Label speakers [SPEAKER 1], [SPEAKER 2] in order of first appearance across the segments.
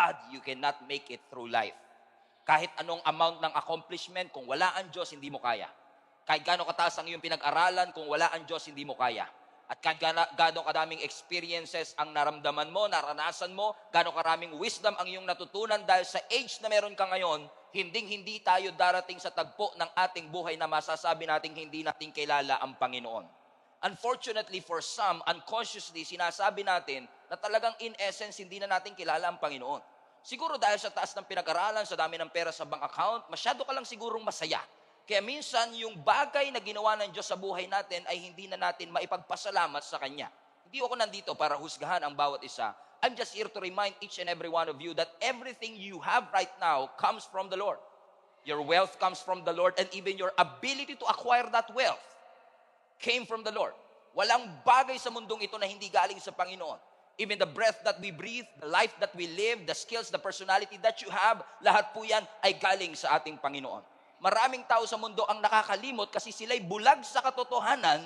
[SPEAKER 1] God, you cannot make it through life. Kahit anong amount ng accomplishment, kung wala ang Diyos, hindi mo kaya. Kahit gaano kataas ang iyong pinag-aralan, kung wala ang Diyos, hindi mo kaya. At kahit gaano kadaming experiences ang naramdaman mo, naranasan mo, gaano karaming wisdom ang iyong natutunan dahil sa age na meron ka ngayon, hindi tayo darating sa tagpo ng ating buhay na masasabi natin hindi natin kilala ang Panginoon. Unfortunately for some, unconsciously, sinasabi natin na talagang in essence, hindi na natin kilala ang Panginoon. Siguro dahil sa taas ng pinag-aralan, sa dami ng pera sa bank account, masyado ka lang sigurong masaya. Kaya minsan, yung bagay na ginawa ng Diyos sa buhay natin ay hindi na natin maipagpasalamat sa Kanya. Hindi ako nandito para husgahan ang bawat isa. I'm just here to remind each and every one of you that everything you have right now comes from the Lord. Your wealth comes from the Lord, and even your ability to acquire that wealth came from the Lord. Walang bagay sa mundong ito na hindi galing sa Panginoon. Even the breath that we breathe, the life that we live, the skills, the personality that you have, lahat po yan ay galing sa ating Panginoon. Maraming tao sa mundo ang nakakalimot kasi sila'y bulag sa katotohanan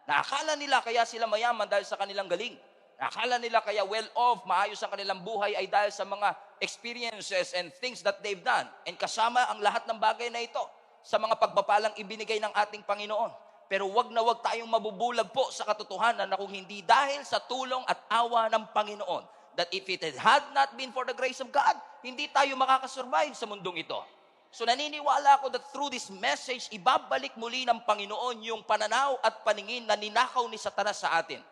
[SPEAKER 1] na akala nila kaya sila mayaman dahil sa kanilang galing. Akala nila kaya well-off, maayos ang kanilang buhay ay dahil sa mga experiences and things that they've done. And kasama ang lahat ng bagay na ito sa mga pagpapalang ibinigay ng ating Panginoon. Pero wag na wag tayong mabubulag po sa katotohanan na kung hindi dahil sa tulong at awa ng Panginoon. That if it had not been for the grace of God, hindi tayo makakasurvive sa mundong ito. So naniniwala ako that through this message, ibabalik muli ng Panginoon yung pananaw at paningin na ninakaw ni Satanas sa atin.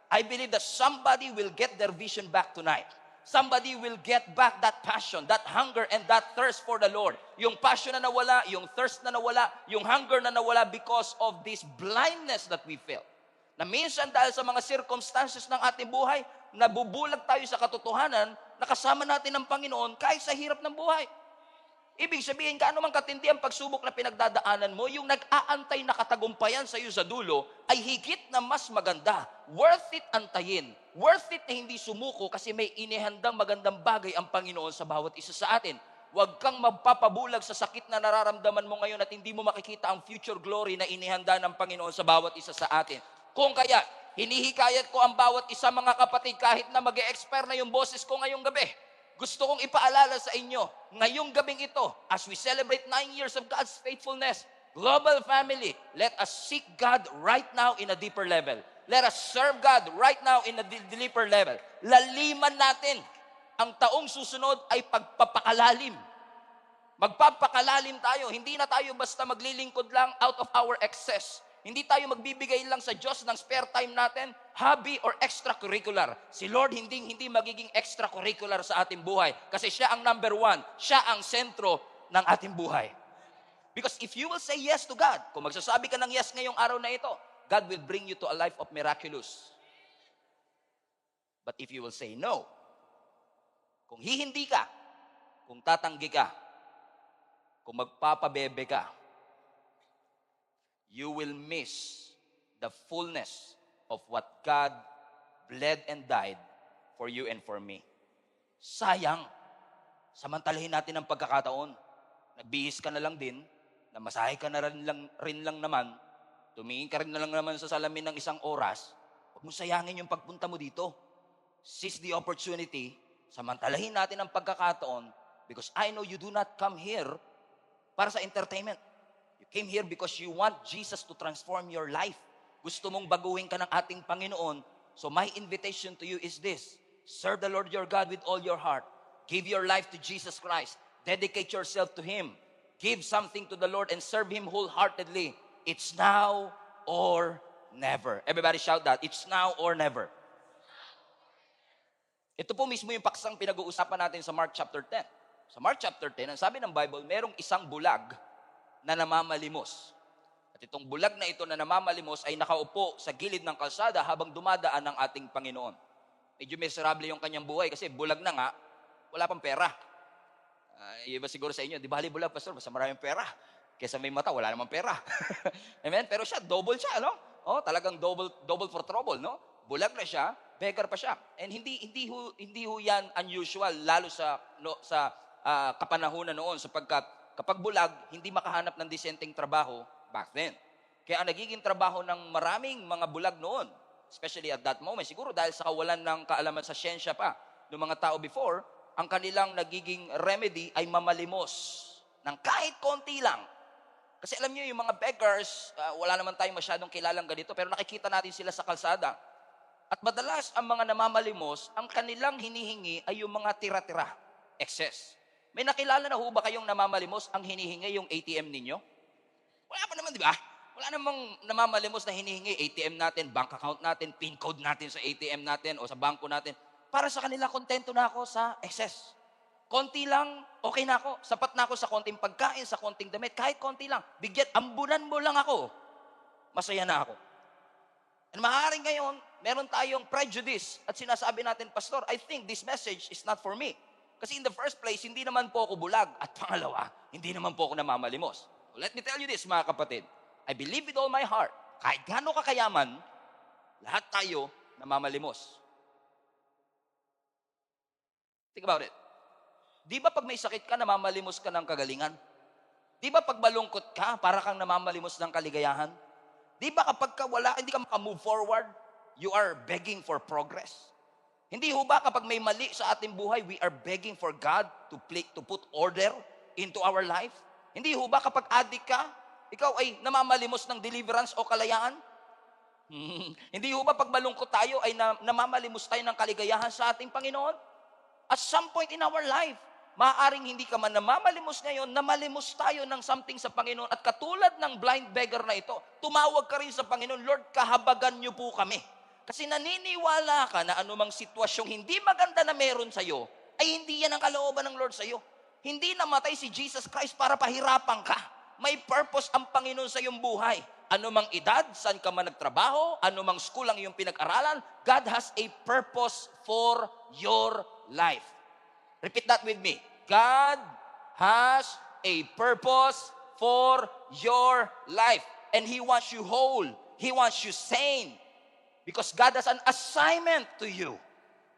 [SPEAKER 1] I believe that somebody will get their vision back tonight. Somebody will get back that passion, that hunger, and that thirst for the Lord. Yung passion na nawala, yung thirst na nawala, yung hunger na nawala because of this blindness that we feel. Na minsan dahil sa mga circumstances ng ating buhay, nabubulag tayo sa katotohanan na kasama natin ng Panginoon kahit sa hirap ng buhay. Ibig sabihin, kaano man katindi ang pagsubok na pinagdadaanan mo, yung nag-aantay na katagumpayan sa iyo sa dulo, ay higit na mas maganda. Worth it antayin. Worth it na hindi sumuko kasi may inihandang magandang bagay ang Panginoon sa bawat isa sa atin. Huwag kang magpapabulag sa sakit na nararamdaman mo ngayon at hindi mo makikita ang future glory na inihanda ng Panginoon sa bawat isa sa atin. Kung kaya, hinihikayat ko ang bawat isa mga kapatid kahit na mag-e-expire na yung boses ko ngayong gabi. Gusto kong ipaalala sa inyo, ngayong gabing ito, as we celebrate 9 years of God's faithfulness, global family, let us seek God right now in a deeper level. Let us serve God right now in a deeper level. Laliman natin. Ang taong susunod ay pagpapakalalim. Magpapakalalim tayo. Hindi na tayo basta maglilingkod lang out of our excess. Hindi tayo magbibigay lang sa Diyos ng spare time natin, hobby or extracurricular. Si Lord hindi magiging extracurricular sa ating buhay kasi siya ang number one, siya ang sentro ng ating buhay. Because if you will say yes to God, kung magsasabi ka ng yes ngayong araw na ito, God will bring you to a life of miraculous. But if you will say no, kung hihindi ka, kung tatanggi ka, kung magpapabebe ka, you will miss the fullness of what God bled and died for you and for me. Sayang, samantalahin natin ang pagkakataon. Nagbihis ka na lang din, namasahe ka na rin lang naman, tumingin ka rin na lang naman sa salamin ng 1 oras, huwag mo sayangin yung pagpunta mo dito. Seize the opportunity, samantalahin natin ang pagkakataon, because I know you do not come here para sa entertainment. You came here because you want Jesus to transform your life. Gusto mong baguhin ka ng ating Panginoon. So my invitation to you is this. Serve the Lord your God with all your heart. Give your life to Jesus Christ. Dedicate yourself to Him. Give something to the Lord and serve Him wholeheartedly. It's now or never. Everybody shout that. It's now or never. Ito po mismo yung paksang pinag-uusapan natin sa Mark chapter 10. Sa Mark chapter 10, ang sabi ng Bible, merong isang bulag na namamalimos. At itong bulag na ito na namamalimos ay nakaupo sa gilid ng kalsada habang dumadaan ng ating Panginoon. Medyo miserable yung kanyang buhay kasi bulag na nga, wala pang pera. Iba siguro sa inyo, di ba bulag, pastor, basta maraming pera. Kesa may mata, wala namang pera. Amen? Pero siya, double siya, no? Oh, talagang double for trouble, no? Bulag na siya, beggar pa siya. And hindi ho yan unusual, lalo sa kapanahunan noon, sapagkat kapag bulag, hindi makahanap ng disenteng trabaho back then. Kaya ang nagiging trabaho ng maraming mga bulag noon, especially at that moment, siguro dahil sa kawalan ng kaalaman sa siyensya pa ng mga tao before, ang kanilang nagiging remedy ay mamalimos ng kahit konti lang. Kasi alam niyo, yung mga beggars, wala naman tayong masyadong kilalang ganito, pero nakikita natin sila sa kalsada. At madalas, ang mga namamalimos, ang kanilang hinihingi ay yung mga tira-tira, excess. May nakilala na ho ba kayong namamalimos, ang hinihingi yung ATM ninyo? Wala pa naman, di ba? Wala namang namamalimos na hinihingi ATM natin, bank account natin, PIN code natin sa ATM natin o sa bangko natin. Para sa kanila, kontento na ako sa excess. Konti lang, okay na ako. Sapat na ako sa konting pagkain, sa konting damit. Kahit konti lang. Bigyan, ambunan mo lang ako. Masaya na ako. And maaaring ngayon, meron tayong prejudice at sinasabi natin, Pastor, I think this message is not for me. Kasi in the first place, hindi naman po ako bulag. At pangalawa, hindi naman po ako namamalimos. Let me tell you this, mga kapatid. I believe with all my heart, kahit gaano kakayaman, lahat tayo namamalimos. Think about it. Di ba pag may sakit ka, namamalimos ka ng kagalingan? Di ba pag malungkot ka, para kang namamalimos ng kaligayahan? Di ba kapag hindi ka makamove forward, you are begging for progress? Hindi ho ba kapag may mali sa ating buhay, we are begging for God to put order into our life? Hindi ho ba kapag addict ka, ikaw ay namamalimos ng deliverance o kalayaan? Hindi ho ba pag malungkot tayo ay namamalimos tayo ng kaligayahan sa ating Panginoon? At some point in our life, maaaring hindi ka man namamalimos ngayon, namalimos tayo ng something sa Panginoon. At katulad ng blind beggar na ito, tumawag ka rin sa Panginoon, Lord, kahabagan niyo po kami. Kasi naniniwala ka na anumang sitwasyong hindi maganda na meron sa'yo, ay hindi yan ang kalooban ng Lord sa'yo. Hindi namatay si Jesus Christ para pahirapan ka. May purpose ang Panginoon sa iyong buhay. Anumang edad, saan ka man nagtrabaho, anumang school ang iyong pinag-aralan, God has a purpose for your life. Repeat that with me. God has a purpose for your life. And He wants you whole. He wants you sane. Because God has an assignment to you.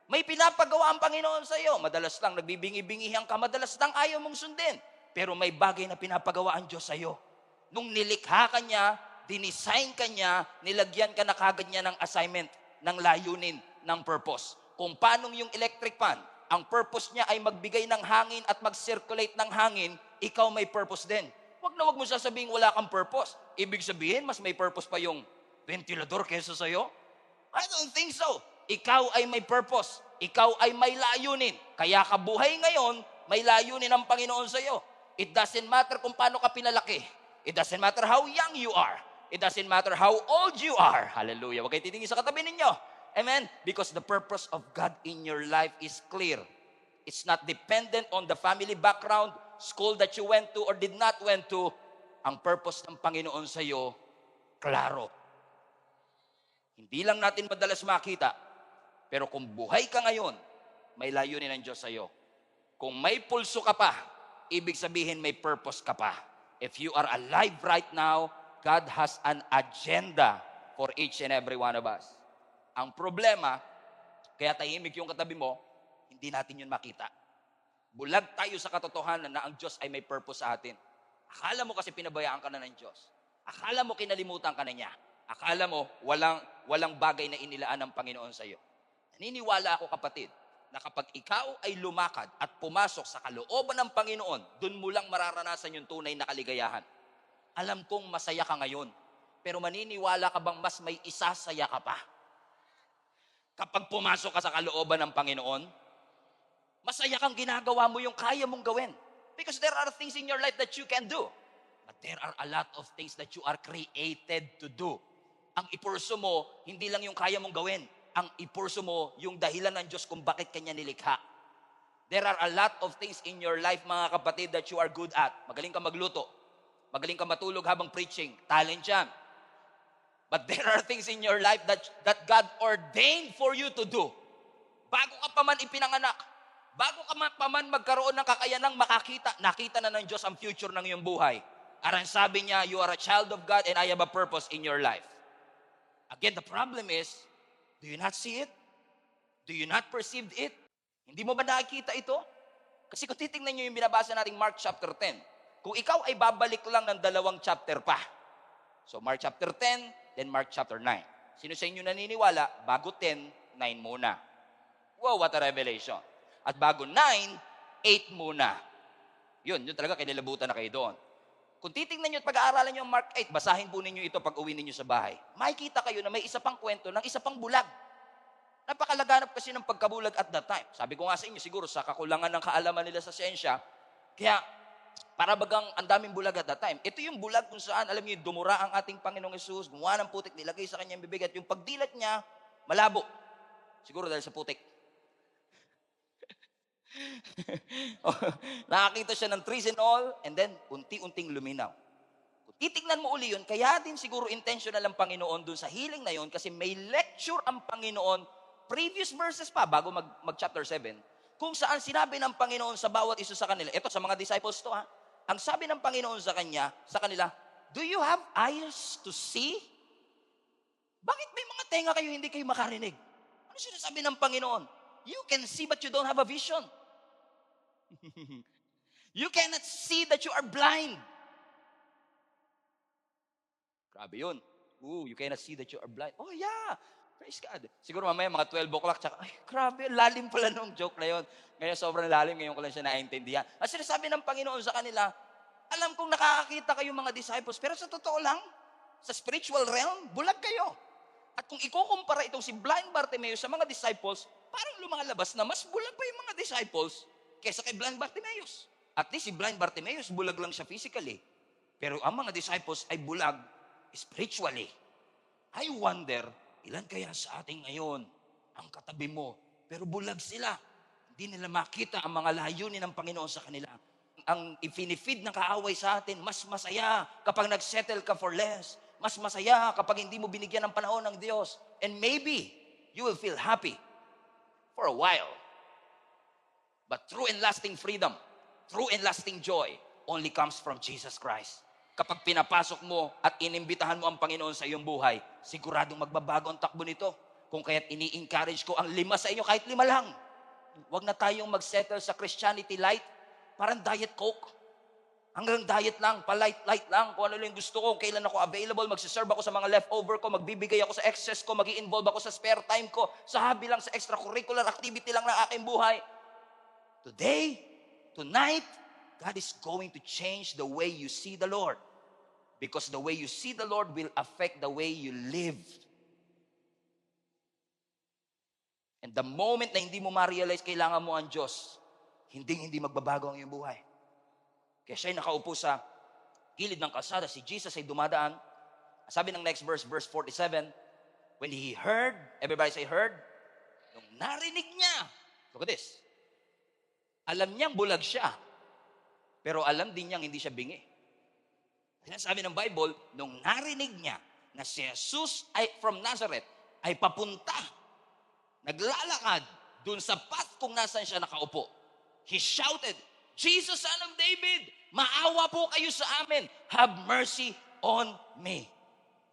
[SPEAKER 1] May pinapagawa ang Panginoon sa iyo. Madalas lang nagbibingi-bingihan ka, madalas lang ayaw mong sundin. Pero may bagay na pinapagawa ang Diyos sa iyo. Nung nilikha ka niya, dinisign ka niya, nilagyan ka na kagad niya ng assignment, ng layunin, ng purpose. Kung paano yung electric fan, ang purpose niya ay magbigay ng hangin at mag-circulate ng hangin, ikaw may purpose din. Wag mo sasabihin wala kang purpose. Ibig sabihin, mas may purpose pa yung ventilador kaysa sa iyo? I don't think so. Ikaw ay may purpose. Ikaw ay may layunin. Kaya ka buhay ngayon, may layunin ang Panginoon sa iyo. It doesn't matter kung paano ka pinalaki. It doesn't matter how young you are. It doesn't matter how old you are. Hallelujah. Huwag kayo titingin sa katabi ninyo. Amen? Because the purpose of God in your life is clear. It's not dependent on the family background, school that you went to or did not went to. Ang purpose ng Panginoon sa iyo, klaro. Hindi lang natin madalas makita. Pero kung buhay ka ngayon, may layunin ng Diyos sa iyo. Kung may pulso ka pa, ibig sabihin may purpose ka pa. If you are alive right now, God has an agenda for each and every one of us. Ang problema, kaya tahimik yung katabi mo, hindi natin yun makita. Bulag tayo sa katotohanan na ang Diyos ay may purpose sa atin. Akala mo kasi pinabayaan ka na ng Diyos. Akala mo kinalimutan ka na niya. Akala mo walang bagay na inilaan ng Panginoon sa iyo. Naniniwala ako, kapatid, na kapag ikaw ay lumakad at pumasok sa kalooban ng Panginoon, dun mo lang mararanasan yung tunay na kaligayahan. Alam kong masaya ka ngayon, pero maniniwala ka bang mas may isasaya ka pa? Kapag pumasok ka sa kalooban ng Panginoon, masaya kang ginagawa mo yung kaya mong gawin. Because there are things in your life that you can do. But there are a lot of things that you are created to do. Ang ipurso mo, hindi lang yung kaya mong gawin. Ang ipurso mo, yung dahilan ng Diyos kung bakit kanya nilikha. There are a lot of things in your life, mga kapatid, that you are good at. Magaling ka magluto. Magaling ka matulog habang preaching. Talent yan. But there are things in your life that God ordained for you to do. Bago ka pa man ipinanganak, bago ka pa man magkaroon ng kakayanang makakita, nakita na ng Diyos ang future ng iyong buhay. Arang sabi niya, you are a child of God and I have a purpose in your life. Again, the problem is, do you not see it? Do you not perceive it? Hindi mo ba nakikita ito? Kasi kung titingnan nyo yung binabasa nating Mark chapter 10, kung ikaw ay babalik lang ng 2 chapter pa. So Mark chapter 10, then Mark chapter 9. Sino sa inyo naniniwala, bago 10, 9 muna. Wow, what a revelation. At bago 9, 8 muna. Yun talaga, kinilabutan na kayo doon. Kung titingnan nyo at pag-aaralan nyo ang Mark 8, basahin po ninyo ito pag uwi ninyo sa bahay. Makikita kayo na may isa pang kwento ng isa pang bulag. Napakalaganap kasi ng pagkabulag at that time. Sabi ko nga sa inyo, siguro sa kakulangan ng kaalaman nila sa siyensya, kaya para bagang ang daming bulag at that time. Ito yung bulag kung saan, alam niyo, dumura ang ating Panginoong Yesus, gumawa ng putik, nilagay sa kanyang bibig, at yung pagdilat niya, malabo. Siguro dahil sa putik. Nakakita siya ng trees and all, and then unti-unting luminaw. Kung titignan mo uli yun, kaya din siguro intentional ang Panginoon dun sa healing na yun, kasi may lecture ang Panginoon, previous verses pa, bago mag chapter 7, kung saan sinabi ng Panginoon sa bawat isa sa kanila, ito sa mga disciples to ha, ang sabi ng Panginoon sa kanila, do you have eyes to see? Bakit may mga tenga kayo, hindi kayo makarinig? Ano sinasabi ng Panginoon? You can see but you don't have a vision. You cannot see that you are blind. Grabe yun. You cannot see that you are blind. Oh yeah, praise God. Siguro mamaya mga 12 o'clock, tsaka, ay grabe, lalim pala nung joke na yun. Ngayon sobrang lalim, ngayon ko lang siya naintindihan. At sinasabi ng Panginoon sa kanila, alam kong nakakakita kayo mga disciples, pero sa totoo lang, sa spiritual realm, bulag kayo. At kung ikukumpara itong si blind Bartimaeus sa mga disciples, parang lumalabas na mas bulag pa yung mga disciples kaysa kay blind Bartimaeus. At least si blind Bartimaeus, bulag lang siya physically. Pero ang mga disciples ay bulag spiritually. I wonder, ilan kaya sa ating ngayon ang katabi mo, pero bulag sila. Hindi nila makita ang mga layunin ng Panginoon sa kanila. Ang ifinifeed ng kaaway sa atin, mas masaya kapag nagsettle ka for less. Mas masaya kapag hindi mo binigyan ng panahon ng Diyos. And maybe, you will feel happy for a while. But true and lasting freedom, true and lasting joy, only comes from Jesus Christ. Kapag pinapasok mo at inimbitahan mo ang Panginoon sa iyong buhay, siguradong magbabago ang takbo nito. Kung kaya't ini-encourage ko ang 5 sa inyo, kahit 5 lang. Huwag na tayong mag-settle sa Christianity light, parang diet coke. Hanggang diet lang, pa-light lang, kung ano lang gusto ko, kailan ako available, magsiserve ako sa mga leftover ko, magbibigay ako sa excess ko, mag-i-involve ako sa spare time ko, sa hobby lang, sa extracurricular activity lang ng aking buhay. Today, tonight, God is going to change the way you see the Lord. Because the way you see the Lord will affect the way you live. And the moment na hindi mo ma-realize kailangan mo ang Diyos, hindi magbabago ang iyong buhay. Kaya siya'y nakaupo sa gilid ng kalsada, si Jesus ay dumadaan. Sabi ng next verse, verse 47, when he heard, everybody say heard, nung narinig niya, look at this, alam niyang bulag siya, pero alam din niyang hindi siya bingi. Sinasabi ng Bible, nung narinig niya na si Jesus ay from Nazareth ay papunta, naglalakad dun sa path kung nasan siya nakaupo. He shouted, Jesus, Son of David, maawa po kayo sa amin. Have mercy on me.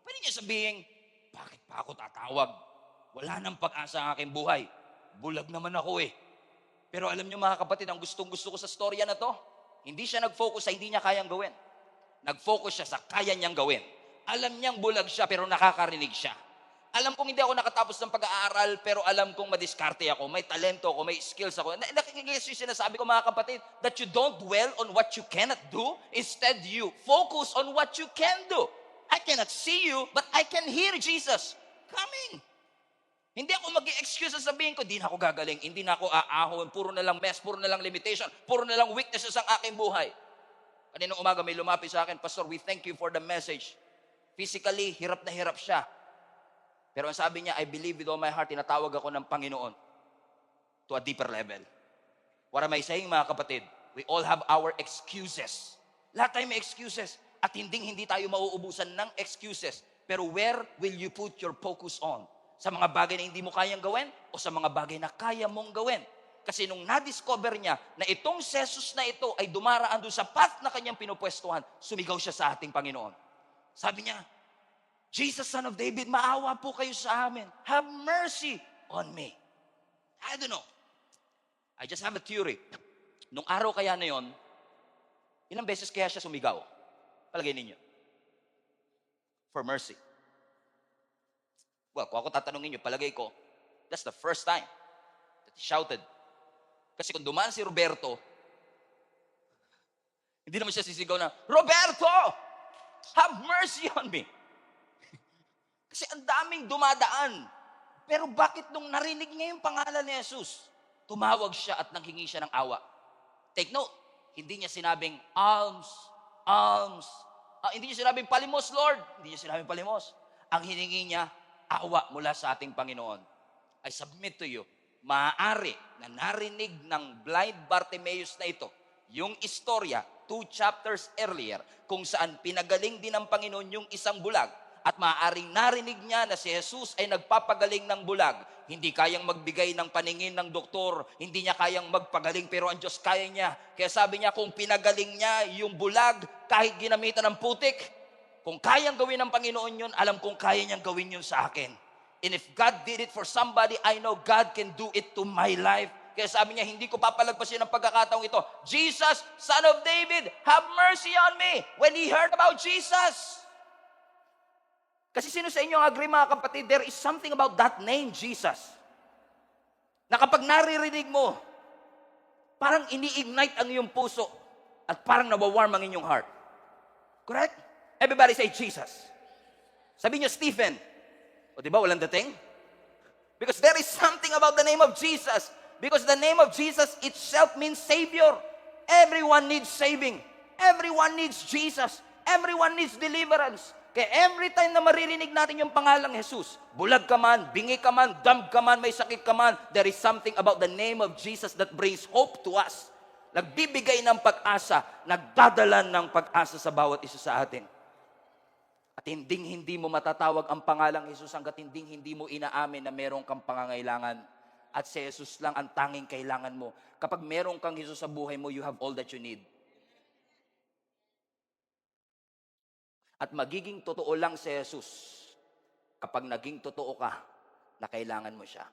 [SPEAKER 1] Pwede niya sabihin, bakit pa ako tatawag? Wala nang pag-asa ang aking buhay. Bulag naman ako eh. Pero alam niyo mga kapatid, ang gustong-gusto ko sa storya na to, hindi siya nag-focus sa hindi niya kayang gawin. Nag-focus siya sa kaya niyang gawin. Alam niyang bulag siya pero nakakarinig siya. Alam kong hindi ako nakatapos ng pag-aaral pero alam kong madiskarte ako, may talento ako, may skills ako. Nakikigis yung sinasabi ko mga kapatid, that you don't dwell on what you cannot do, instead you focus on what you can do. I cannot see you, but I can hear Jesus coming. Hindi ako mag-i-excuse sa sabihin ko, di na ako gagaling, hindi na ako aahon, puro na lang mess, puro na lang limitation, puro na lang weaknesses ang aking buhay. Kaninang umaga may lumapit sa akin, Pastor, we thank you for the message. Physically, hirap na hirap siya. Pero ang sabi niya, I believe with all my heart, tinatawag ako ng Panginoon to a deeper level. What am I saying mga kapatid? We all have our excuses. Lahat tayo may excuses. At hindi tayo mauubusan ng excuses. Pero where will you put your focus on? Sa mga bagay na hindi mo kayang gawin o sa mga bagay na kaya mong gawin? Kasi nung na-discover niya na itong Jesus na ito ay dumaraan doon sa path na kanyang pinupwestuhan, sumigaw siya sa ating Panginoon. Sabi niya, Jesus, Son of David, maawa po kayo sa amin. Have mercy on me. I don't know. I just have a theory. Nung araw kaya na yon, ilang beses kaya siya sumigaw? Palagay ninyo. For mercy. Well, kung ako tatanungin nyo, palagay ko, that's the first time that he shouted Kasi kung dumaan si Roberto, hindi naman siya sisigaw na, Roberto! Have mercy on me! Kasi ang daming dumadaan. Pero bakit nung narinig niya yung pangalan ni Jesus, tumawag siya at nanghingi siya ng awa? Take note, hindi niya sinabing, alms, alms. Hindi niya sinabing, palimos, Lord. Hindi niya sinabing palimos. Ang hiningi niya, awa mula sa ating Panginoon. I submit to you, maaari na narinig ng blind Bartimaeus na ito, yung istorya, 2 chapters earlier, kung saan pinagaling din ng Panginoon yung isang bulag, at maaaring narinig niya na si Jesus ay nagpapagaling ng bulag. Hindi kayang magbigay ng paningin ng doktor, hindi niya kayang magpagaling, pero ang Diyos kaya niya. Kaya sabi niya, kung pinagaling niya yung bulag, kahit ginamitan ng putik, kung kayang gawin ng Panginoon yun, alam kong kaya niyang gawin yun sa akin. And if God did it for somebody, I know God can do it to my life. Kaya sabi niya, hindi ko papalagpasin ang pagkakataong ito. Jesus, Son of David, have mercy on me. When he heard about Jesus. Kasi sino sa inyo agree, mga kapatid, there is something about that name, Jesus, na kapag naririnig mo, parang ini-ignite ang iyong puso at parang nawawarm ang inyong heart. Correct? Everybody say Jesus. Sabi niyo, Stephen. O diba, walang dating? Because there is something about the name of Jesus. Because the name of Jesus itself means Savior. Everyone needs saving. Everyone needs Jesus. Everyone needs deliverance. Kaya every time na maririnig natin yung pangalang Jesus, bulag ka man, bingi ka man, dumb ka man, may sakit ka man, there is something about the name of Jesus that brings hope to us. Nagbibigay ng pag-asa, nagdadala ng pag-asa sa bawat isa sa atin. At hindi mo matatawag ang pangalang Jesus hanggat hindi mo inaamin na meron kang pangangailangan. At si Jesus lang ang tanging kailangan mo. Kapag meron kang Jesus sa buhay mo, you have all that you need. At magiging totoo lang si Jesus kapag naging totoo ka na kailangan mo siya.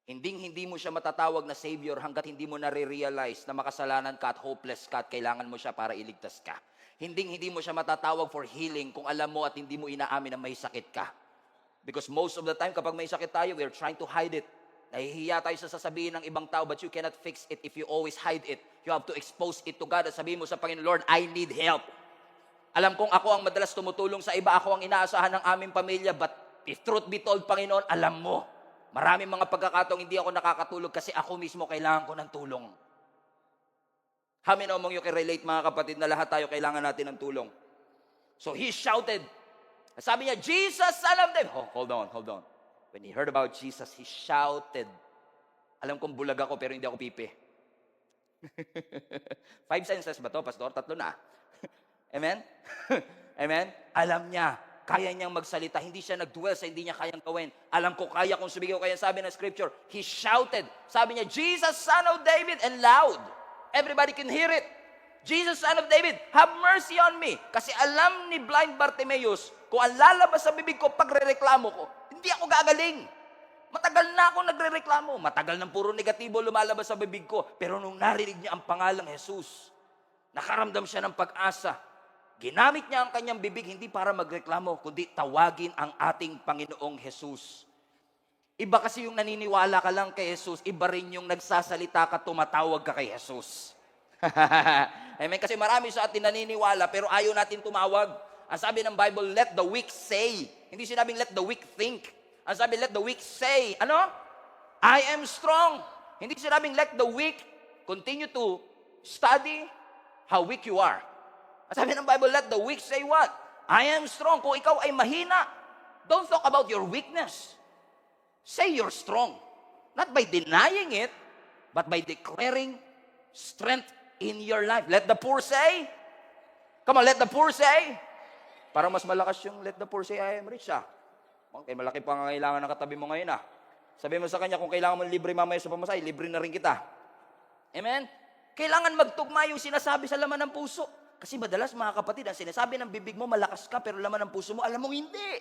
[SPEAKER 1] Hindi mo siya matatawag na Savior hanggat hindi mo nare-realize na makasalanan ka at hopeless ka at kailangan mo siya para iligtas ka. Hindi mo siya matatawag for healing kung alam mo at hindi mo inaamin na may sakit ka. Because most of the time kapag may sakit tayo, we're trying to hide it. Nahihiya tayo sa sasabihin ng ibang tao, but you cannot fix it if you always hide it. You have to expose it to God at sabihin mo sa Panginoon, Lord, I need help. Alam kong ako ang madalas tumutulong sa iba, ako ang inaasahan ng aming pamilya, but if truth be told, Panginoon, alam mo, maraming mga pagkakataong hindi ako nakakatulog kasi ako mismo kailangan ko ng tulong. How many among you can relate, mga kapatid, na lahat tayo kailangan natin ng tulong? So he shouted. Sabi niya, Jesus, Son of David. Oh, hold on. When he heard about Jesus, he shouted. Alam kong bulag ako pero hindi ako pipi. 5 senses ba to, Pastor? 3 na. Amen? Amen? Alam niya, kaya niyang magsalita. Hindi siya nag-dwell sa hindi niya kayang gawin. Alam ko, kaya kong sumigaw. Kaya sabi ng scripture, he shouted. Sabi niya, Jesus, Son of David, and loud. Everybody can hear it. Jesus, Son of David, have mercy on me. Kasi alam ni blind Bartimaeus, kung ang lalabas sa bibig ko, pagre-reklamo ko, hindi ako gagaling. Matagal na ako nagre-reklamo. Matagal ng puro negatibo lumalabas sa bibig ko. Pero nung narinig niya ang pangalang Jesus, nakaramdam siya ng pag-asa. Ginamit niya ang kanyang bibig hindi para magreklamo, kundi tawagin ang ating Panginoong Jesus. Iba kasi yung naniniwala ka lang kay Jesus, iba rin yung nagsasalita ka, tumatawag ka kay Jesus. Amen? Kasi marami sa atin naniniwala pero ayaw natin tumawag. Ang sabi ng Bible, let the weak say. Hindi sinabing let the weak think. Ang sabi, let the weak say. Ano? I am strong. Hindi sinabing let the weak continue to study how weak you are. Ang sabi ng Bible, let the weak say what? I am strong. Kung ikaw ay mahina, don't talk about your weakness. Say you're strong. Not by denying it, but by declaring strength in your life. Let the poor say. Come on, let the poor say. Para mas malakas yung let the poor say, I am rich Okay, malaki pa ang kailangan ng katabi mo ngayon Sabi mo sa kanya, kung kailangan mo libre mamaya sa pamasahe, libre na rin kita. Amen? Kailangan magtugma yung sinasabi sa laman ng puso. Kasi madalas, mga kapatid, ang sinasabi ng bibig mo, malakas ka, pero laman ng puso mo, alam mo hindi.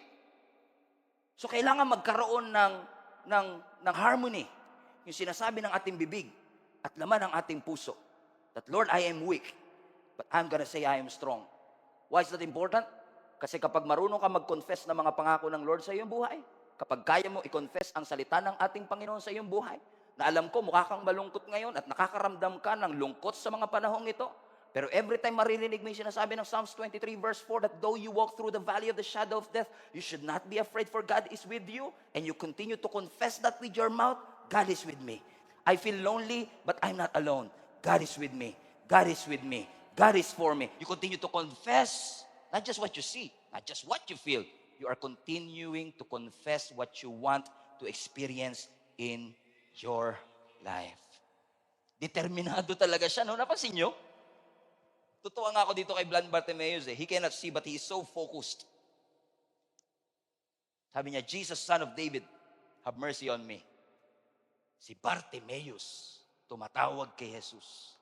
[SPEAKER 1] So, kailangan magkaroon ng harmony. Yung sinasabi ng ating bibig at laman ng ating puso. That, Lord, I am weak, but I'm gonna say I am strong. Why is that important? Kasi kapag marunong ka mag-confess ng mga pangako ng Lord sa iyong buhay, kapag kaya mo i-confess ang salita ng ating Panginoon sa iyong buhay, na alam ko mukha kang malungkot ngayon at nakakaramdam ka ng lungkot sa mga panahong ito. Pero every time maririnig mo yung sinasabi ng Psalms 23 verse 4 that though you walk through the valley of the shadow of death, you should not be afraid for God is with you, and you continue to confess that with your mouth, God is with me. I feel lonely, but I'm not alone. God is with me. God is with me. God is for me. You continue to confess, not just what you see, not just what you feel. You are continuing to confess what you want to experience in your life. Determinado talaga siya, no? Napansin nyo? Tutuwa nga ako dito kay Blind Bartimaeus. He cannot see, but he is so focused. Sabi niya, Jesus, Son of David, have mercy on me. Si Bartimaeus, tumatawag kay Jesus.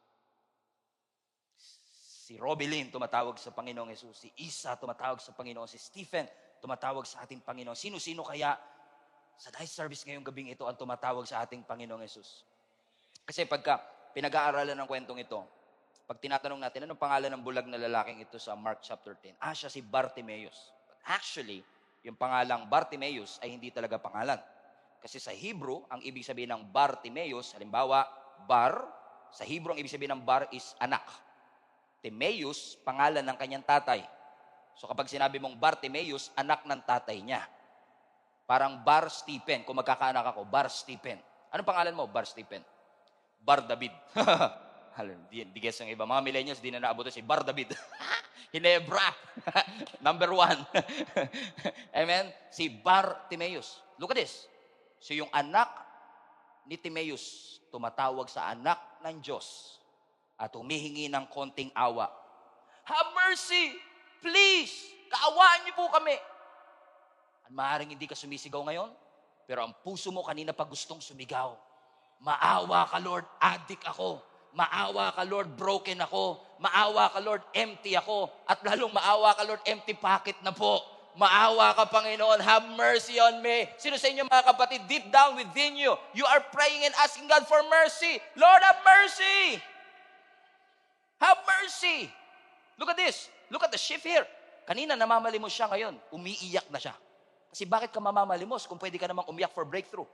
[SPEAKER 1] Si Robelin, tumatawag sa Panginoong Jesus. Si Isa, tumatawag sa Panginoon. Si Stephen, tumatawag sa ating Panginoon. Sino-sino kaya sa night service ngayong gabing ito ang tumatawag sa ating Panginoong Jesus? Kasi pagka pinag-aaralan ng kwentong ito, pag tinatanong natin, anong pangalan ng bulag na lalaking ito sa Mark chapter 10? Siya si Bartimaeus. But actually, yung pangalang Bartimaeus ay hindi talaga pangalan. Kasi sa Hebrew, ang ibig sabihin ng Bartimaeus, halimbawa, Bar, sa Hebrew, ang ibig sabihin ng Bar is anak. Timaeus, pangalan ng kanyang tatay. So kapag sinabi mong Bartimaeus, anak ng tatay niya. Parang Bar Stephen, kung magkakaanak ako, Bar Stephen. Anong pangalan mo? Bar Stephen. Bar David. Di guess ang iba. Mga millennials, di na naabot si Bar David. Hinebra. Number 1. Amen? Si Bartimaeus. Look at this. So yung anak ni Timaeus, tumatawag sa anak ng Diyos at humihingi ng konting awa. Have mercy! Please! Kaawaan niyo po kami. At maaaring hindi ka sumisigaw ngayon, pero ang puso mo kanina pa gustong sumigaw. Maawa ka, Lord, addict ako. Maawa ka, Lord, broken ako. Maawa ka, Lord, empty ako. At lalong maawa ka, Lord, empty pocket na po. Maawa ka, Panginoon, have mercy on me. Sino sa inyo, mga kapatid, deep down within you, you are praying and asking God for mercy. Lord, have mercy. Have mercy. Look at this. Look at the shift here. Kanina, namamalimos siya ngayon. Umiiyak na siya. Kasi bakit ka mamamalimos kung pwede ka namang umiyak for breakthrough?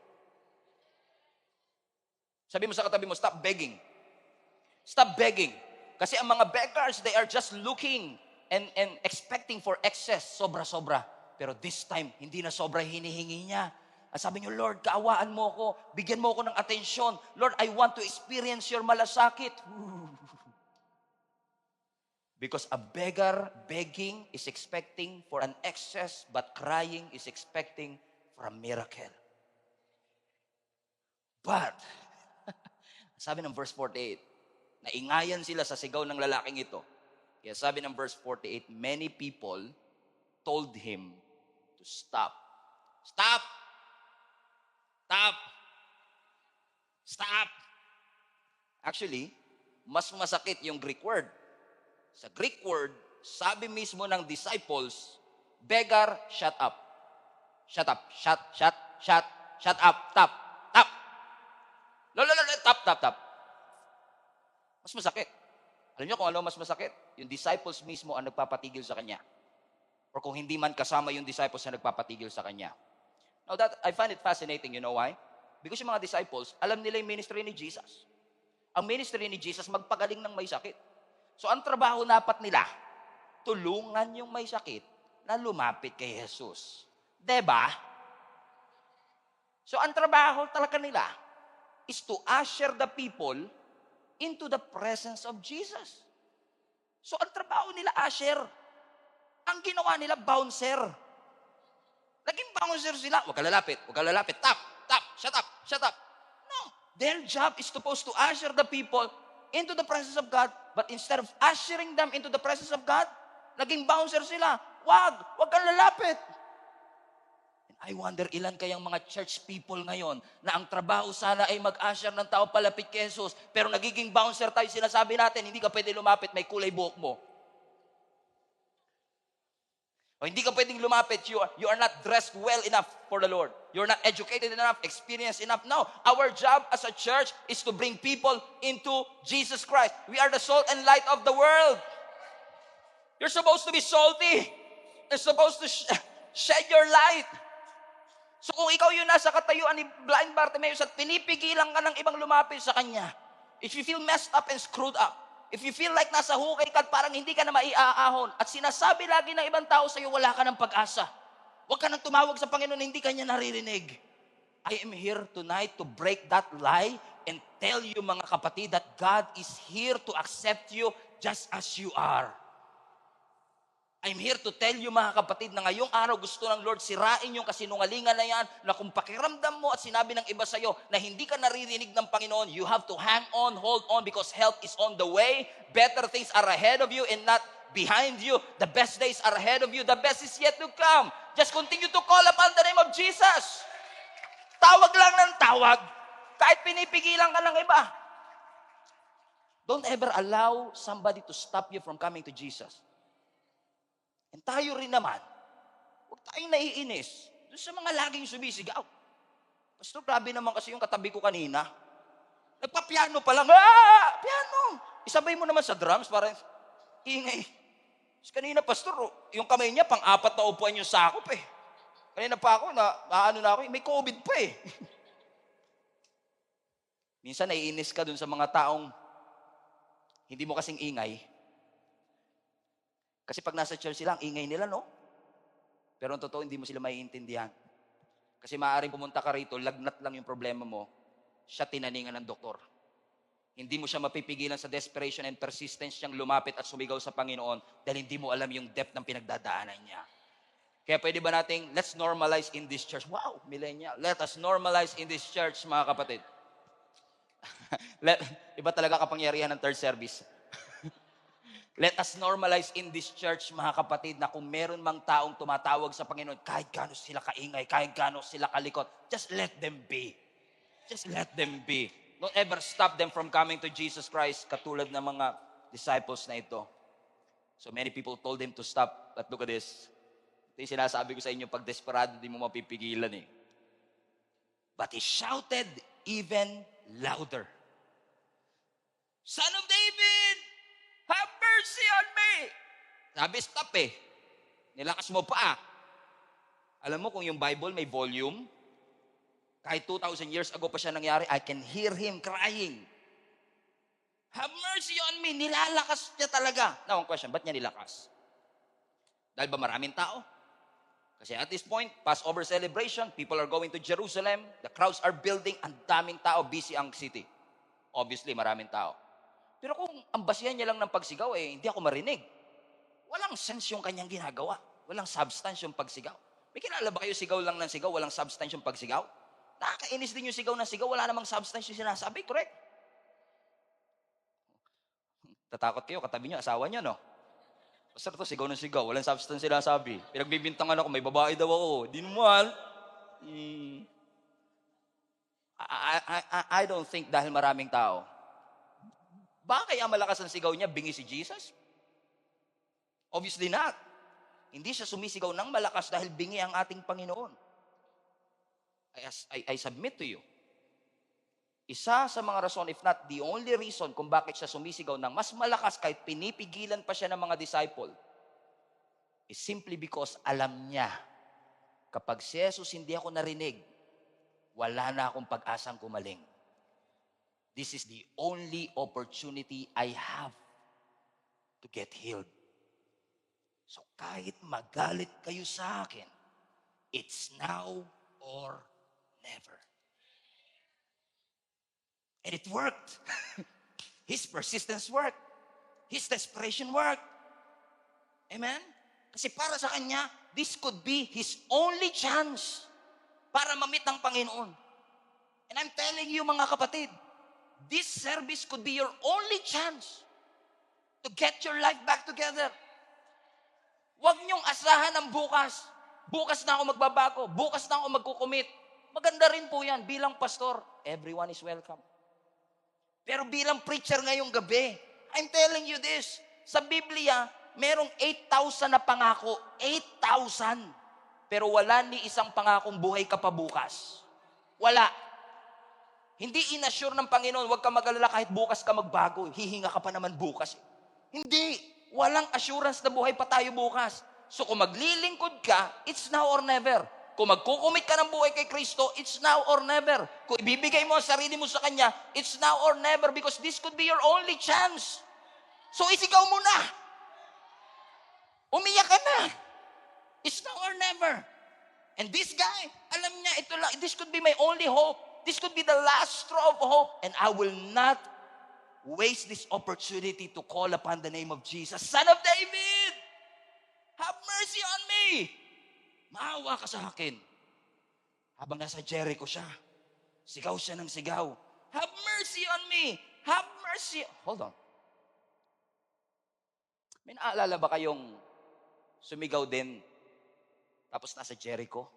[SPEAKER 1] Sabi mo sa katabi mo, stop begging. Stop begging. Kasi ang mga beggars, they are just looking and expecting for excess, sobra-sobra. Pero this time, hindi na sobra hinihingi niya. Sabi niyo, Lord, kaawaan mo ko. Bigyan mo ko ng atensyon. Lord, I want to experience your malasakit. Because a beggar begging is expecting for an excess, but crying is expecting for a miracle. But, sabi ng verse 48, naingayan sila sa sigaw ng lalaking ito. Kaya sabi ng verse 48, many people told him to stop. Stop! Stop! Stop! Actually, mas masakit yung Greek word. Sa Greek word, sabi mismo ng disciples, beggar, shut up. Shut up. Shut up. Stop. Stop. Stop. Mas masakit. Alam niyo kung ano mas masakit? Yung disciples mismo ang nagpapatigil sa kanya. Or kung hindi man kasama yung disciples na nagpapatigil sa kanya. Now that, I find it fascinating, you know why? Because yung mga disciples, alam nila yung ministry ni Jesus. Ang ministry ni Jesus, magpagaling ng may sakit. So ang trabaho dapat nila, tulungan yung may sakit na lumapit kay Jesus. Diba? So ang trabaho talaga nila is to usher the people into the presence of Jesus. So ang trabaho nila, usher. Ang ginawa nila, bouncer. Naging bouncer sila. Huwag ka lalapit. Tap, shut up. No, their job is supposed to usher the people into the presence of God, but instead of ushering them into the presence of God, naging bouncer sila. Huwag kang lalapit. I wonder ilan kayang mga church people ngayon na ang trabaho sana ay mag-usher ng tao palapit kay Jesus, pero nagiging bouncer tayo, sinasabi natin, hindi ka pwede lumapit, may kulay buhok mo. O hindi ka pwedeng lumapit, you are not dressed well enough for the Lord. You're not educated enough, experienced enough. No, our job as a church is to bring people into Jesus Christ. We are the salt and light of the world. You're supposed to be salty. You're supposed to shed your light. So kung ikaw yung nasa katayuan ni blind Bartimaeus at pinipigilan ka ng ibang lumapit sa kanya, if you feel messed up and screwed up, if you feel like nasa hukay ka at parang hindi ka na maiaahon, at sinasabi lagi ng ibang tao sa iyo, wala ka ng pag-asa. Huwag ka nang tumawag sa Panginoon, hindi ka niya naririnig. I am here tonight to break that lie and tell you, mga kapatid, that God is here to accept you just as you are. I'm here to tell you, mga kapatid, na ngayong araw gusto ng Lord sirain yung kasinungalingan na yan, na kung pakiramdam mo at sinabi ng iba sa'yo na hindi ka naririnig ng Panginoon, you have to hang on, hold on, because help is on the way. Better things are ahead of you and not behind you. The best days are ahead of you. The best is yet to come. Just continue to call upon the name of Jesus. Tawag lang ng tawag, kahit pinipigilan ka ng iba. Don't ever allow somebody to stop you from coming to Jesus. And tayo rin naman, huwag tayong naiinis doon sa mga laging sumisigaw. Pastor, grabe naman kasi yung katabi ko kanina. Nagpa-piano pa lang. Piano! Isabay mo naman sa drums para ingay. Kanina, Pastor, yung kamay niya, pang-4 na upuan yung sakop eh. Kanina pa ako, naano na ako, may COVID pa eh. Minsan naiinis ka dun sa mga taong hindi mo kasing ingay. Kasi pag nasa church sila, ang ingay nila, no? Pero ang totoo, hindi mo sila maiintindihan. Kasi maaaring pumunta ka rito, lagnat lang yung problema mo, siya tinaningan ng doktor. Hindi mo siya mapipigilan sa desperation and persistence siyang lumapit at sumigaw sa Panginoon dahil hindi mo alam yung depth ng pinagdadaanan niya. Kaya pwede ba nating, let's normalize in this church. Wow, millennial. Let us normalize in this church, mga kapatid. Iba talaga kapangyarihan ng third service. Let us normalize in this church, mga kapatid, na kung meron mang taong tumatawag sa Panginoon, kahit gaano sila kaingay, kahit gaano sila kalikot, just let them be. Just let them be. Don't ever stop them from coming to Jesus Christ, katulad ng mga disciples na ito. So many people told him to stop. But look at this. Ito yung sinasabi ko sa inyo, pag desperado, di mo mapipigilan eh. But he shouted even louder. Son of David, have mercy on me. Sabi, stop eh. Nilakas mo pa. Alam mo kung yung Bible may volume, kahit 2,000 years ago pa siya nangyari, I can hear him crying. Have mercy on me. Nilalakas niya talaga. Now, one question, ba't niya nilakas? Dahil ba maraming tao? Kasi at this point, Passover celebration, people are going to Jerusalem, the crowds are building, ang daming tao, busy ang city. Obviously, maraming tao. Pero kung ang basihan niya lang ng pagsigaw, hindi ako marinig. Walang sense yung kanyang ginagawa. Walang substance yung pagsigaw. May kilala ba kayo sigaw lang ng sigaw, walang substance yung pagsigaw? Nakakainis din yung sigaw na sigaw, wala namang substance yung sinasabi, correct? Tatakot kayo, katabi niyo, asawa niyo, no? Pastor, to sigaw ng sigaw, walang substance sinasabi. Pinagbibintangan ako, may babae daw ako. Di naman. I don't think dahil maraming tao. Ba kaya malakas ang sigaw niya, bingi si Jesus? Obviously not. Hindi siya sumisigaw ng malakas dahil bingi ang ating Panginoon. I submit to you. Isa sa mga rason, if not the only reason kung bakit siya sumisigaw ng mas malakas kahit pinipigilan pa siya ng mga disciple, is simply because alam niya, kapag si Jesus hindi ako narinig, wala na akong pag-asang kumaling. This is the only opportunity I have to get healed. So kahit magalit kayo sa akin, it's now or never. And it worked. His persistence worked. His desperation worked. Amen? Kasi para sa kanya, this could be his only chance para ma-meet ng Panginoon. And I'm telling you, mga kapatid, this service could be your only chance to get your life back together. Huwag niyong asahan ang bukas. Bukas na ako magbabago. Bukas na ako magkukumit. Maganda rin po yan. Bilang pastor, everyone is welcome. Pero bilang preacher ngayong gabi, I'm telling you this, sa Biblia, merong 8,000 na pangako. 8,000. Pero wala ni isang pangakong buhay ka pa bukas. Wala. Hindi inassure ng Panginoon, huwag ka mag-alala kahit bukas ka magbago. Hihinga ka pa naman bukas. Hindi. Walang assurance na buhay pa tayo bukas. So kung maglilingkod ka, it's now or never. Kung magkukumit ka ng buhay kay Kristo, it's now or never. Kung ibibigay mo ang sarili mo sa Kanya, it's now or never because this could be your only chance. So isigaw mo na. Umiyak ka na. It's now or never. And this guy, alam niya, this could be my only hope. This could be the last straw of hope. And I will not waste this opportunity to call upon the name of Jesus. Son of David, have mercy on me. Maawa ka sa akin. Habang nasa Jericho siya, sigaw siya ng sigaw. Have mercy on me. Have mercy. Hold on. May naalala ba kayong sumigaw din tapos nasa Jericho?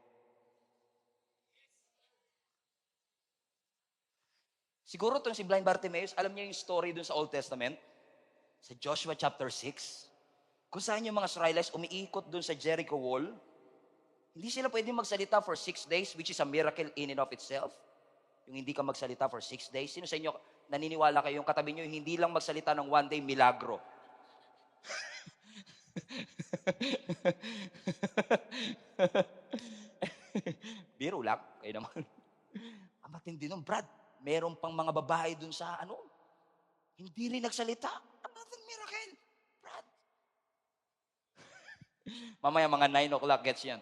[SPEAKER 1] Siguro itong si Blind Bartimaeus, alam niyo yung story dun sa Old Testament? Sa Joshua chapter 6. Kung saan yung mga Israelites umiikot dun sa Jericho wall, hindi sila pwede magsalita for 6 days, which is a miracle in and of itself. Yung hindi ka magsalita for 6 days. Sino sa inyo naniniwala kayo, yung katabi nyo, hindi lang magsalita ng 1 day, milagro? Biro lang, kayo naman. Ang matindi nun, Brad, meron pang mga babae dun sa hindi rin nagsalita. Another miracle, Brad. Mamaya mga 9 o'clock gets yan.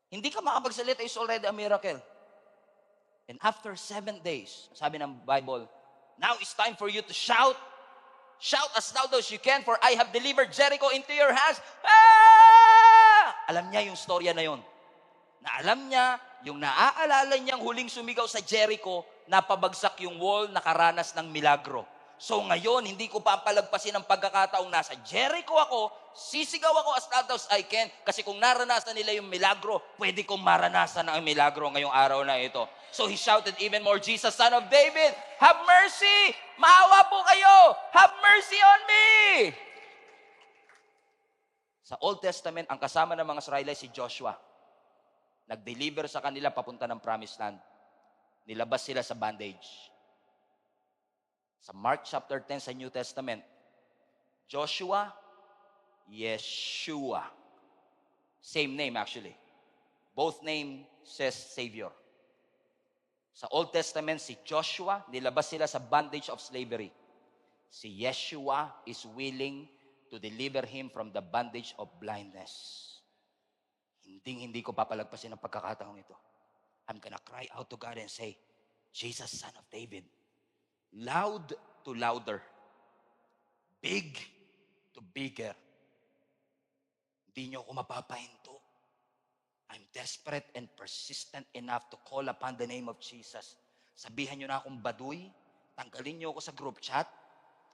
[SPEAKER 1] Hindi ka makapagsalita is already a miracle. And after 7 days, sabi ng Bible, now it's time for you to shout. Shout as loud as you can, for I have delivered Jericho into your hands. Ah! Alam niya yung storya na yon. Na alam niya, yung naaalala niyang huling sumigaw sa Jericho, napabagsak yung wall, nakaranas ng milagro. So ngayon, hindi ko papalagpasin ang pagkakataong nasa Jericho ako, sisigaw ako as loud as I can, kasi kung naranasan nila yung milagro, pwede kong maranasan ang milagro ngayong araw na ito. So he shouted even more, Jesus, Son of David, have mercy! Maawa po kayo! Have mercy on me! Sa Old Testament, ang kasama ng mga Israelites si Joshua. Nag-deliver sa kanila papunta ng Promised Land. Nilabas sila sa bondage. Sa Mark chapter 10 sa New Testament, Joshua, Yeshua. Same name actually. Both name says Savior. Sa Old Testament, si Joshua, nilabas sila sa bondage of slavery. Si Yeshua is willing to deliver him from the bondage of blindness. Hindi ko papalagpasin ang pagkakataong ito. I'm gonna cry out to God and say, Jesus, Son of David, loud to louder, big to bigger. Hindi niyo ako mapapahinto. I'm desperate and persistent enough to call upon the name of Jesus. Sabihan niyo na akong baduy, tanggalin niyo ako sa group chat,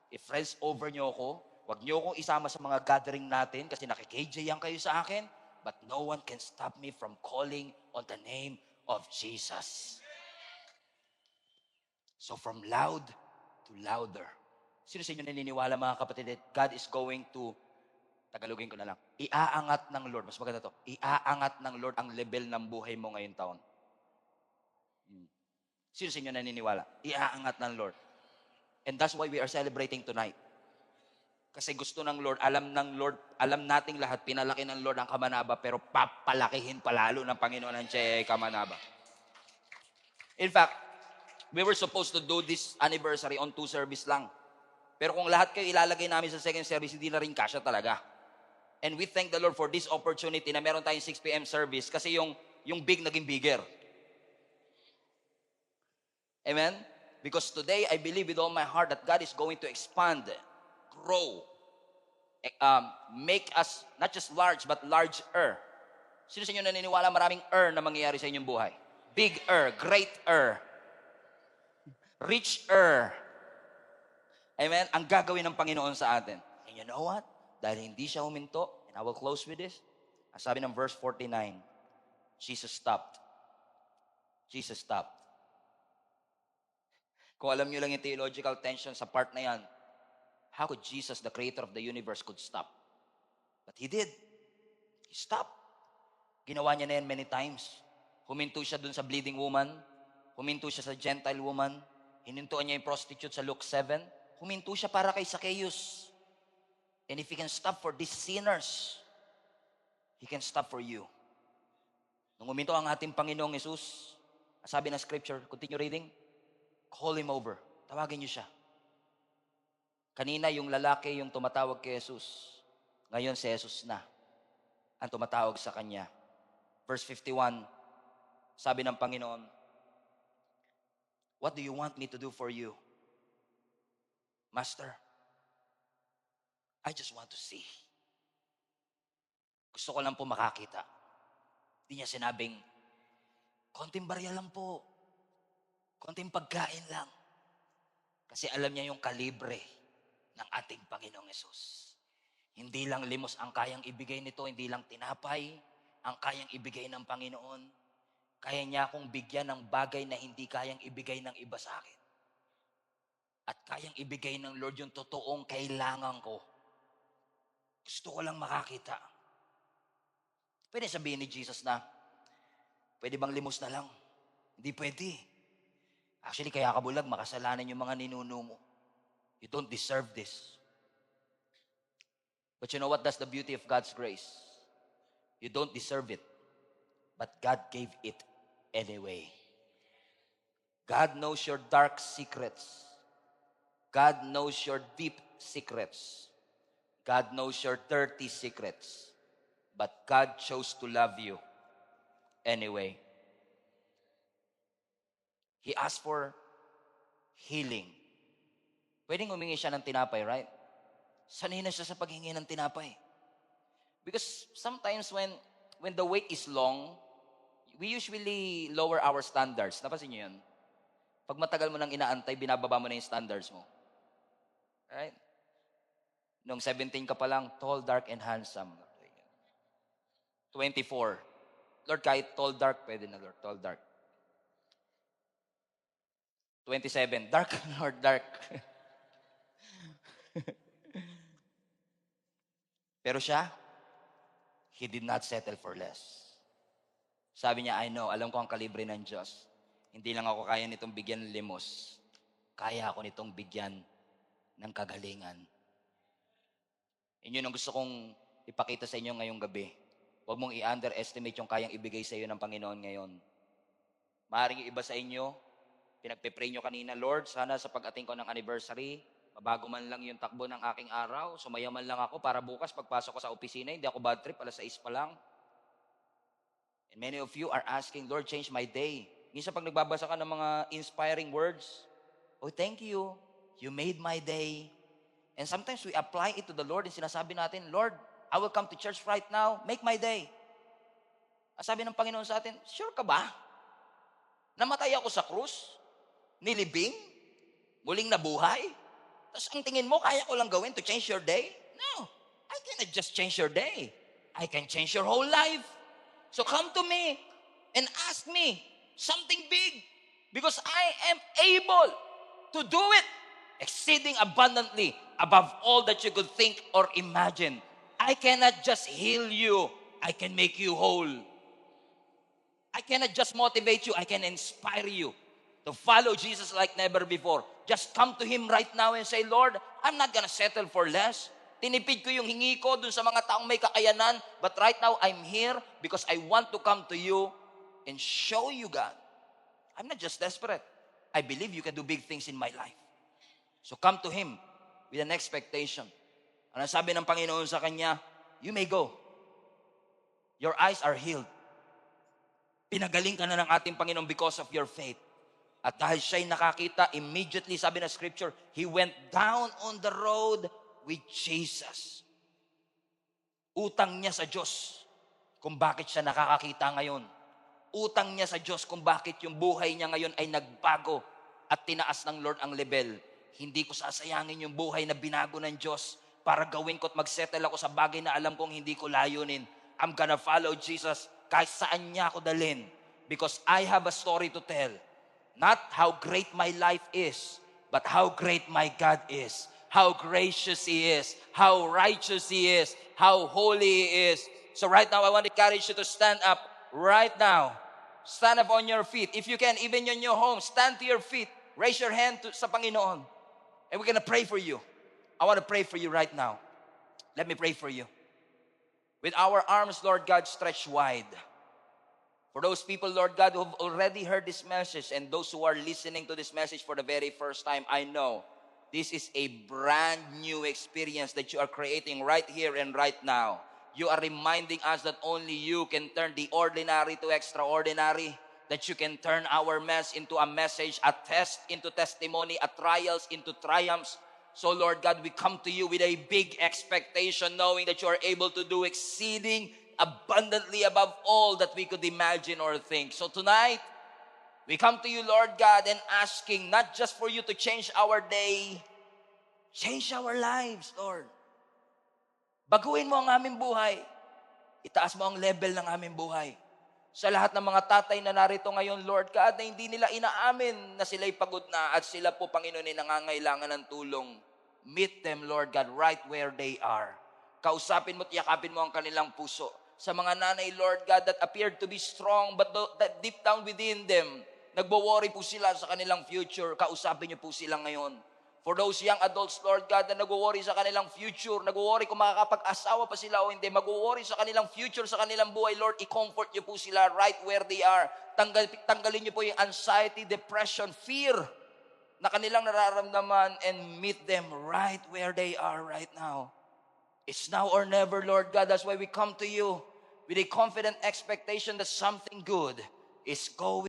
[SPEAKER 1] i-friends over niyo ako, huwag niyo akong isama sa mga gathering natin kasi nakikijayang kayo sa akin, but no one can stop me from calling on the name of Jesus. So from loud to louder. Sino sa inyo naniniwala mga kapatid that God is going to, Tagalogin ko na lang, iaangat ng Lord, mas maganda to, iaangat ng Lord ang level ng buhay mo ngayong taon. Sino sa inyo naniniwala? Iaangat ng Lord. And that's why we are celebrating tonight. Kasi gusto ng Lord, alam nating lahat, pinalaki ng Lord ang Kamanaba, pero papalakihin palalo ng Panginoon ang Kamanaba. In fact, we were supposed to do this anniversary on 2 service lang. Pero kung lahat kayo ilalagay namin sa second service, hindi na rin kasya talaga. And we thank the Lord for this opportunity na meron tayong 6 p.m. service kasi yung big naging bigger. Amen? Because today, I believe with all my heart that God is going to expand, grow, make us not just large, but larger. Sino sa inyo naniniwala maraming na mangyayari sa inyong buhay? Big great rich Amen? Ang gagawin ng Panginoon sa atin. And you know what? Dahil hindi siya huminto, and I will close with this, ang sabi ng verse 49, Jesus stopped. Jesus stopped. Kung alam nyo lang yung theological tension sa part na yan, how could Jesus, the creator of the universe, could stop? But he did. He stopped. Ginawa niya na yan many times. Huminto siya dun sa bleeding woman. Huminto siya sa Gentile woman. Hinintuan niya yung prostitute sa Luke 7. Huminto siya para kay Zacchaeus. And if he can stop for these sinners, he can stop for you. Nung uminto ang ating Panginoong Jesus, sabi ng scripture, continue reading, call him over. Tawagin niyo siya. Kanina yung lalaki yung tumatawag kay Jesus. Ngayon si Jesus na ang tumatawag sa kanya. Verse 51, sabi ng Panginoon, what do you want me to do for you? Master, I just want to see. Gusto ko lang po makakita. Hindi niya sinabing, konting barya lang po. Konting pagkain lang. Kasi alam niya yung kalibre ng ating Panginoong Hesus. Hindi lang limos ang kayang ibigay nito, hindi lang tinapay ang kayang ibigay ng Panginoon. Kaya niya akong bigyan ng bagay na hindi kayang ibigay ng iba sa akin. At kayang ibigay ng Lord yung totoong kailangan ko. Gusto ko lang makakita. Pwede sabihin ni Jesus na, pwede bang limos na lang? Hindi pwede. Actually, kaya kabulag, makasalanan yung mga ninuno mo. You don't deserve this. But you know what? That's the beauty of God's grace. You don't deserve it. But God gave it anyway. God knows your dark secrets. God knows your deep secrets. God knows your dirty secrets. But God chose to love you anyway. He asked for healing. Pwedeng humingi siya ng tinapay, right? Sanay na siya sa paghingi ng tinapay. Because sometimes when the wait is long, we usually lower our standards. Napansin niyo yun? Pag matagal mo nang inaantay, binababa mo na yung standards mo. Right? Nung 17 ka pa lang, tall, dark, and handsome. 24. Lord, kahit tall, dark, pwede na, Lord. Tall, dark. 27. Dark, Lord, dark. Pero siya, he did not settle for less. Sabi niya, I know, alam ko ang kalibre ng Diyos. Hindi lang ako kaya nitong bigyan ng limos. Kaya ako nitong bigyan ng kagalingan. Yun ang gusto kong ipakita sa inyo ngayong gabi. Huwag mong i-underestimate yung kayang ibigay sa iyo ng Panginoon ngayon. Maaaring iba sa inyo, pinagpe-pray nyo kanina, Lord, sana sa pag-ating ko ng anniversary, mabago man lang yung takbo ng aking araw, sumaya man lang ako para bukas pagpasok ko sa opisina, hindi ako bad trip, alas 6 pa lang. And many of you are asking, Lord, change my day. Minsan pag nagbabasa ka ng mga inspiring words, oh, thank you. You made my day. And sometimes we apply it to the Lord and sinasabi natin, Lord, I will come to church right now. Make my day. Sabi ng Panginoon sa atin, sure ka ba? Namatay ako sa krus? Nilibing? Muling nabuhay? Tapos ang tingin mo, kaya ko lang gawin to change your day? No. I cannot just change your day. I can change your whole life. So come to me and ask me something big because I am able to do it exceeding abundantly above all that you could think or imagine. I cannot just heal you. I can make you whole. I cannot just motivate you. I can inspire you to follow Jesus like never before. Just come to Him right now and say, Lord, I'm not gonna settle for less. Tinipid ko yung hingi ko dun sa mga taong may kakayanan. But right now, I'm here because I want to come to you and show you, God. I'm not just desperate. I believe you can do big things in my life. So come to Him with an expectation. Ano sabi ng Panginoon sa kanya? You may go. Your eyes are healed. Pinagaling ka na ng ating Panginoon because of your faith. At dahil siya'y nakakita, immediately, sabi na scripture, he went down on the road with Jesus. Utang niya sa Diyos kung bakit siya nakakakita ngayon. Utang niya sa Diyos kung bakit yung buhay niya ngayon ay nagbago at tinaas ng Lord ang level. Hindi ko sasayangin yung buhay na binago ng Diyos para gawin ko at magsettle ako sa bagay na alam kong hindi ko layunin. I'm gonna follow Jesus kahit saan niya ako dalhin because I have a story to tell. Not how great my life is, but how great my God is. How gracious He is. How righteous He is. How holy He is. So right now, I want to encourage you to stand up right now. Stand up on your feet. If you can, even in your home, stand to your feet. Raise your hand sa Panginoon. And we're going to pray for you. I want to pray for you right now. Let me pray for you. With our arms, Lord God, stretched wide. For those people, Lord God, who have already heard this message and those who are listening to this message for the very first time, I know this is a brand new experience that you are creating right here and right now. You are reminding us that only you can turn the ordinary to extraordinary, that you can turn our mess into a message, a test into testimony, a trials into triumphs. So Lord God, we come to you with a big expectation, knowing that you are able to do exceeding abundantly above all that we could imagine or think. So tonight, we come to you, Lord God, and asking not just for you to change our day, change our lives, Lord. Baguhin mo ang aming buhay. Itaas mo ang level ng aming buhay. Sa lahat ng mga tatay na narito ngayon, Lord God, na hindi nila inaamin na sila'y pagod na at sila po, Panginoon, ay nangangailangan ng tulong. Meet them, Lord God, right where they are. Kausapin mo at yakapin mo ang kanilang puso. Sa mga nanay, Lord God, that appeared to be strong, but that deep down within them, nagbo-worry po sila sa kanilang future. Kausapin niyo po sila ngayon. For those young adults, Lord God, na nag-worry sa kanilang future, nag-worry kung makakapag-asawa pa sila o hindi, mag-worry sa kanilang future, sa kanilang buhay, Lord, i-comfort niyo po sila right where they are. Tanggalin niyo po yung anxiety, depression, fear na kanilang nararamdaman and meet them right where they are right now. It's now or never, Lord God. That's why we come to you with a confident expectation that something good is going